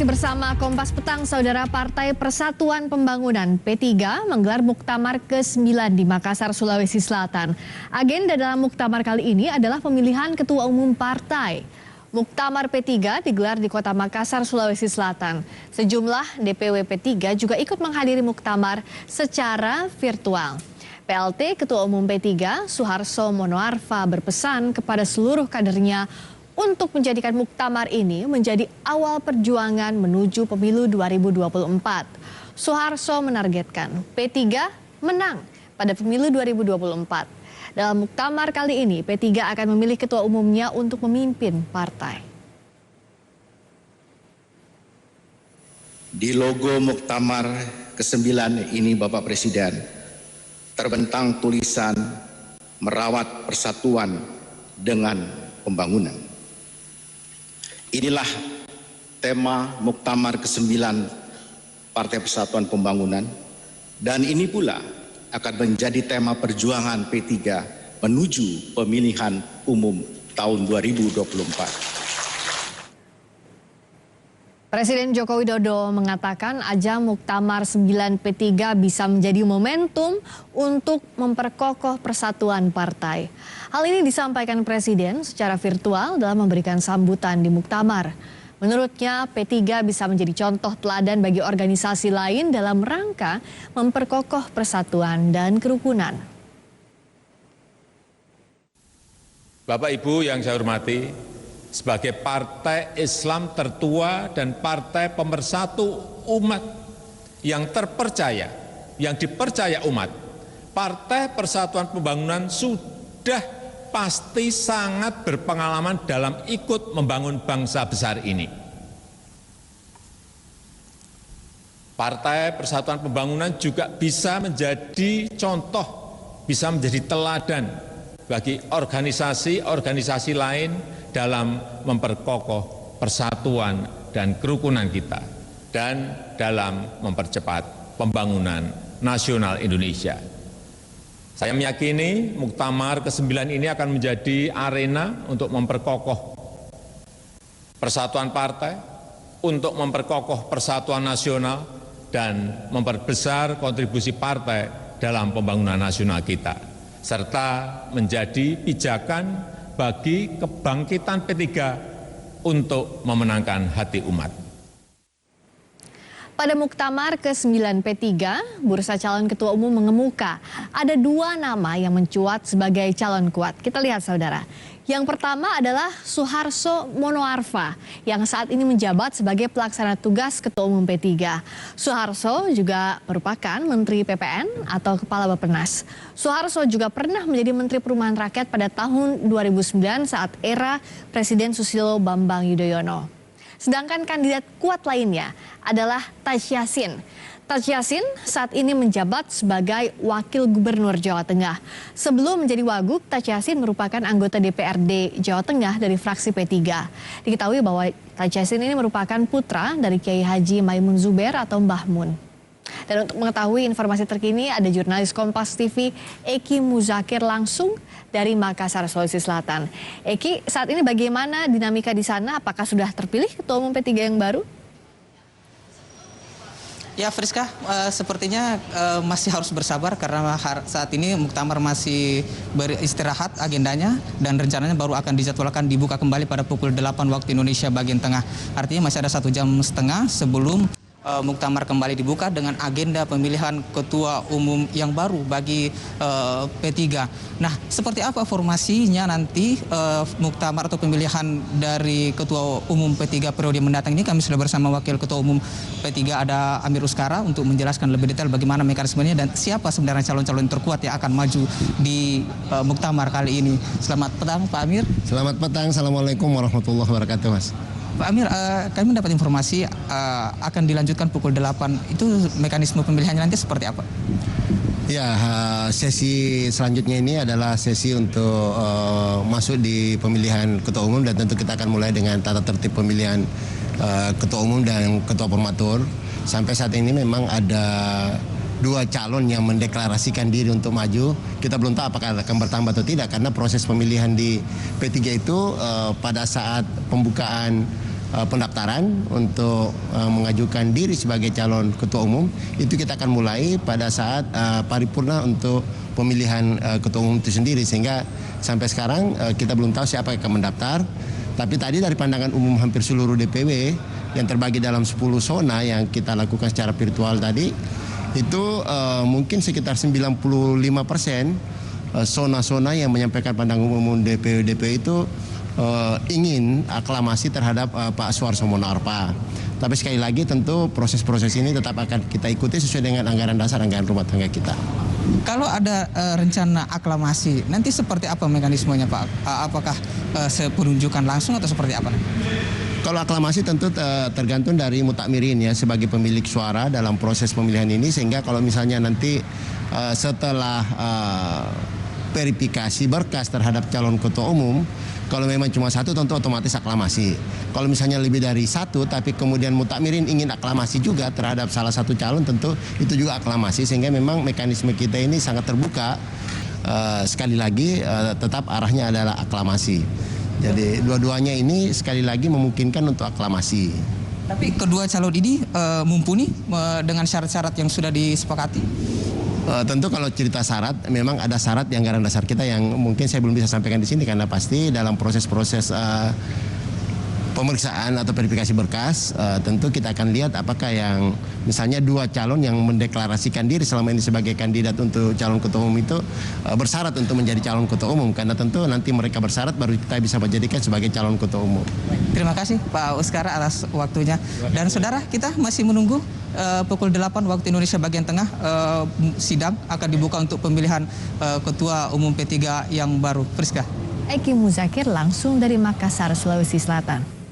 Masih bersama Kompas Petang, Saudara. Partai Persatuan Pembangunan P3 menggelar Muktamar ke-9 di Makassar, Sulawesi Selatan. Agenda dalam Muktamar kali ini adalah pemilihan Ketua Umum Partai. Muktamar P3 digelar di Kota Makassar, Sulawesi Selatan. Sejumlah DPW P3 juga ikut menghadiri Muktamar secara virtual. PLT Ketua Umum P3, Suharso Monoarfa, berpesan kepada seluruh kadernya untuk menjadikan Muktamar ini menjadi awal perjuangan menuju pemilu 2024. Suharso menargetkan P3 menang pada pemilu 2024. Dalam Muktamar kali ini, P3 akan memilih ketua umumnya untuk memimpin partai. Di logo Muktamar ke-9 ini, Bapak Presiden, terbentang tulisan merawat persatuan dengan pembangunan. Inilah tema Muktamar ke-9 Partai Persatuan Pembangunan, dan ini pula akan menjadi tema perjuangan P3 menuju pemilihan umum tahun 2024. Presiden Joko Widodo mengatakan ajang Muktamar 9 P3 bisa menjadi momentum untuk memperkokoh persatuan partai. Hal ini disampaikan Presiden secara virtual dalam memberikan sambutan di Muktamar. Menurutnya, P3 bisa menjadi contoh teladan bagi organisasi lain dalam rangka memperkokoh persatuan dan kerukunan. Bapak Ibu yang saya hormati, sebagai partai Islam tertua dan partai pemersatu umat yang terpercaya, yang dipercaya umat, Partai Persatuan Pembangunan sudah pasti sangat berpengalaman dalam ikut membangun bangsa besar ini. Partai Persatuan Pembangunan juga bisa menjadi contoh, bisa menjadi teladan bagi organisasi-organisasi lain dalam memperkokoh persatuan dan kerukunan kita dan dalam mempercepat pembangunan nasional Indonesia. Saya meyakini Muktamar ke-9 ini akan menjadi arena untuk memperkokoh persatuan partai, untuk memperkokoh persatuan nasional, dan memperbesar kontribusi partai dalam pembangunan nasional kita, serta menjadi pijakan bagi kebangkitan P3 untuk memenangkan hati umat. Pada Muktamar ke-9 P3, Bursa Calon Ketua Umum mengemuka ada dua nama yang mencuat sebagai calon kuat. Kita lihat, Saudara. Yang pertama adalah Suharso Monoarfa yang saat ini menjabat sebagai pelaksana tugas Ketua Umum P3. Suharso juga merupakan Menteri PPN atau Kepala Bappenas. Suharso juga pernah menjadi Menteri Perumahan Rakyat pada tahun 2009 saat era Presiden Susilo Bambang Yudhoyono. Sedangkan kandidat kuat lainnya adalah Taj Yassin. Taj Yassin saat ini menjabat sebagai Wakil Gubernur Jawa Tengah. Sebelum menjadi Wagub, Taj Yassin merupakan anggota DPRD Jawa Tengah dari fraksi P3. Diketahui bahwa Taj Yassin ini merupakan putra dari Kiai Haji Maimun Zubair atau Mbah Mun. Dan untuk mengetahui informasi terkini, ada jurnalis Kompas TV Eki Muzakir langsung dari Makassar, Sulawesi Selatan. Eki, saat ini bagaimana dinamika di sana? Apakah sudah terpilih Ketua Umum P3 yang baru? Ya, Friska, sepertinya masih harus bersabar karena saat ini Muktamar masih beristirahat agendanya dan rencananya baru akan dijadwalkan dibuka kembali pada pukul 8 waktu Indonesia bagian tengah. Artinya masih ada 1,5 jam sebelum Muktamar kembali dibuka dengan agenda pemilihan ketua umum yang baru bagi P3. Nah, seperti apa formasinya nanti Muktamar atau pemilihan dari ketua umum P3 periode mendatang ini? Kami sudah bersama Wakil Ketua Umum P3 ada Amir Uskara untuk menjelaskan lebih detail bagaimana mekanismenya dan siapa sebenarnya calon-calon terkuat yang akan maju di Muktamar kali ini. Selamat petang, Pak Amir. Selamat petang, Assalamualaikum warahmatullahi wabarakatuh, Mas. Pak Amir, kami mendapat informasi akan dilanjutkan pukul 8. Itu mekanisme pemilihannya nanti seperti apa? Ya, sesi selanjutnya ini adalah sesi untuk masuk di pemilihan ketua umum dan tentu kita akan mulai dengan tata tertib pemilihan ketua umum dan ketua formatur. Sampai saat ini memang ada 2 calon yang mendeklarasikan diri untuk maju. Kita belum tahu apakah akan bertambah atau tidak karena proses pemilihan di P3 itu pada saat pembukaan pendaftaran untuk mengajukan diri sebagai calon ketua umum itu kita akan mulai pada saat paripurna untuk pemilihan ketua umum itu sendiri, sehingga sampai sekarang kita belum tahu siapa yang akan mendaftar. Tapi tadi dari pandangan umum hampir seluruh DPW yang terbagi dalam 10 zona yang kita lakukan secara virtual tadi, itu mungkin sekitar 95% zona-zona yang menyampaikan pandangan umum DPW itu ingin aklamasi terhadap Pak Suharso Monoarfa. Tapi sekali lagi tentu proses-proses ini tetap akan kita ikuti sesuai dengan anggaran dasar anggaran rumah tangga kita. Kalau ada rencana aklamasi, nanti seperti apa mekanismenya Pak? Apakah penunjukan langsung atau seperti apa? Kalau aklamasi tentu tergantung dari mutakmirin ya sebagai pemilik suara dalam proses pemilihan ini, sehingga kalau misalnya nanti setelah verifikasi berkas terhadap calon ketua umum, kalau memang cuma satu tentu otomatis aklamasi. Kalau misalnya lebih dari satu tapi kemudian mutakmirin ingin aklamasi juga terhadap salah satu calon, tentu itu juga aklamasi, sehingga memang mekanisme kita ini sangat terbuka. Sekali lagi tetap arahnya adalah aklamasi. Jadi dua-duanya ini sekali lagi memungkinkan untuk aklamasi. Tapi kedua calon ini mumpuni dengan syarat-syarat yang sudah disepakati? Tentu kalau cerita syarat, memang ada syarat di anggaran dasar kita yang mungkin saya belum bisa sampaikan di sini, karena pasti dalam proses-proses pemeriksaan atau verifikasi berkas, tentu kita akan lihat apakah yang misalnya dua calon yang mendeklarasikan diri selama ini sebagai kandidat untuk calon ketua umum itu bersyarat untuk menjadi calon ketua umum, karena tentu nanti mereka bersyarat baru kita bisa menjadikan sebagai calon ketua umum. Terima kasih Pak Uskar atas waktunya. Dan saudara, kita masih menunggu pukul 8 waktu Indonesia bagian tengah sidang akan dibuka untuk pemilihan ketua umum P3 yang baru. Priska. Eki Muzakir langsung dari Makassar, Sulawesi Selatan.